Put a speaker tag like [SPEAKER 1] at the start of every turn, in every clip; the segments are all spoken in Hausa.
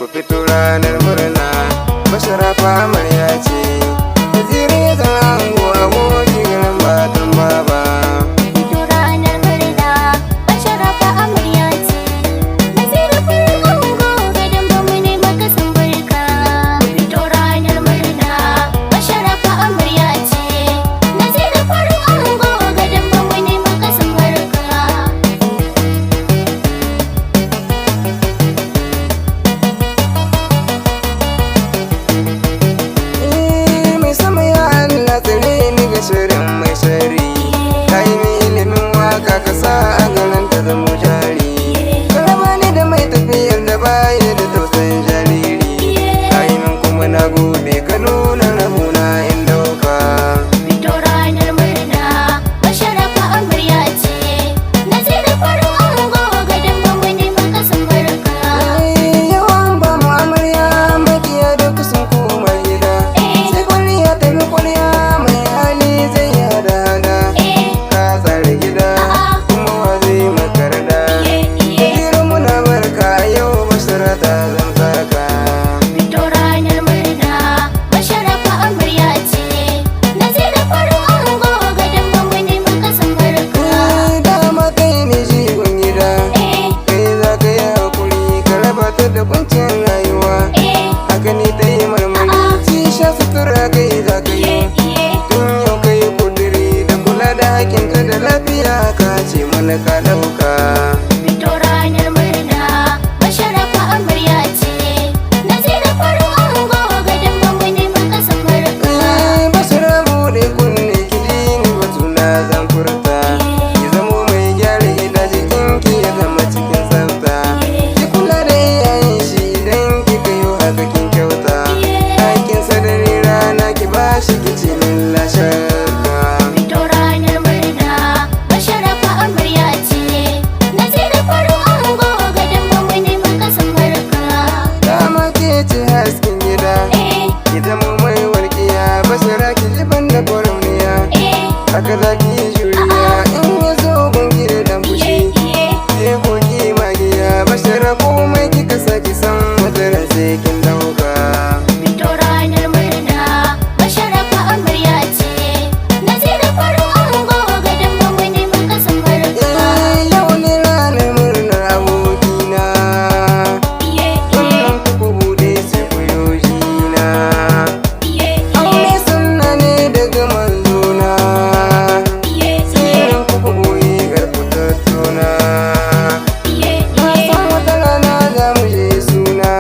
[SPEAKER 1] ku fito ranar murna. Masharafa amarya ce, Naziru ya zan ango aboki garin batun baba.
[SPEAKER 2] Fito ranar murna, Masharafa amarya ce, Naziru farin ango gadon bamu ne maka san barka. Fito ranar murna, Masharafa amarya ce, Naziru farin ango gadon bamu ne maka san barka.
[SPEAKER 1] Mai sama ya Allah tsare ni ga shirin mai shari. Ka yi min ilimin waka ka sa a garin ta zama jari. Ka raba ni da mai tafiyar da baya da tausayin jariri. Ka yi min kuma na gode ka nuna rabona in dauka.
[SPEAKER 2] Fito ranar murna, Masharafa amarya ce, Naziru farin ango gadon bamu ne maka san barka.
[SPEAKER 1] Yawan ba mu amarya makiya duka sun koma gida. Sai kwalliya ta bi kwalliya mai hali zai yi hada-hada. Ka tsare gida kuma wa zai makarda. Naziru muna barka yau bashara ta zan saka.
[SPEAKER 2] Fito ranar murna, Masharafa amarya ce, Naziru farin ango gadon bamu ne maka san barka.
[SPEAKER 1] Dama kai ne jigon gida. Kai za ka yi hakuri ka raba ta da kuncin rayuwa. Haka ne ta yi marmari ci sha sutura kai za ka yi. Tun yau ka yi kudiri da kula da hakinka da lafiya ka ce mana ka dauka.
[SPEAKER 2] Fito ranar murna, Masharafa amarya ce, Naziru farin ango gadon bamu ne maka san barka.
[SPEAKER 1] Basu rabu da kunne ki dini batuna zan furta. Ki zamo mai gyara gida jikinki ya zama cikin tsafta. Ki kula da iyayen shi idan kika yi haka kin kyauta. Aikin sadari rana ki bashi ki ce min la shakka.
[SPEAKER 2] Fito ranar murna, Masharafa amarya ce, Naziru farin ango gadon bamu ne maka san barka.
[SPEAKER 1] Dama ke ce hasken gida. Ki zamo mai walƙiya basira ki ji banda kwaramniya. Haka za ki yi juriya in ya zo gungi da dan fushi. Ke koki magiya bashara komai kika saki san wataran sai kin dauka.
[SPEAKER 2] Fito ranar murna, Masharafa amarya ce, Naziru farin ango gadon bamu ne maka san barka.
[SPEAKER 1] Yau ne ranar murnar abokina. Wannan kuku bude sai ku yojina. Aure sunna ne daga manzona. Tsirin kuku boye garkutattuna. Na san wata rana za mu je suna.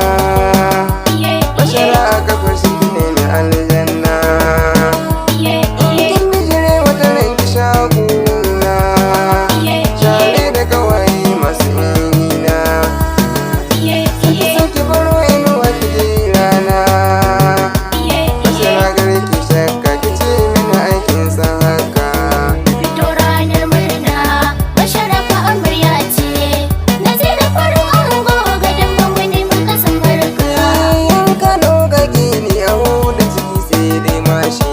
[SPEAKER 1] Bashara a kafar shi ki nemi aljanna. Kin bijire wata ran ki sha kuna. Share da kawai masu inina. Saki saki baro inuwa ki je rana. Bashara gare ki shakka ki ce mini aikin san haka.
[SPEAKER 2] Fito ranar murna, Masharafa amarya ce, Naziru farin ango gadon bamu ne maka san barka.
[SPEAKER 1] Yan Kano ga gini a huda ciki sai dai mashi.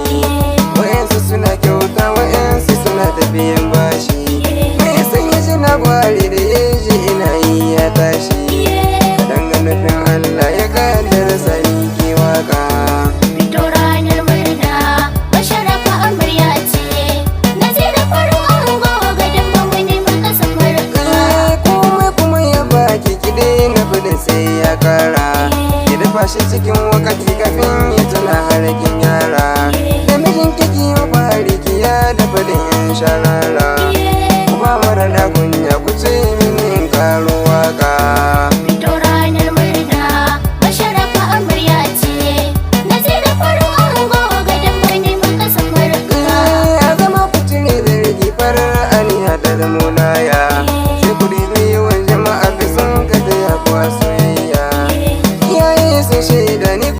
[SPEAKER 1] Wayansu suna kyauta wayansu suna tafiyan bashi. Mai sanya shi na gwari da yaji ina yi ya tashi. Kadan ga nufin Allah ya kaddara sani ke waka.
[SPEAKER 2] Fito ranar murna, Masharafa amarya ce, Naziru farin ango gadon bamu ne maka san barka.
[SPEAKER 1] Komai kuma ya baki ki daina fadin sai ya kara. Ki dafa shi cikin wakati kafin ya tuna harakin yara. Da mijin kiki ya fari ki ya dafa da yan shara.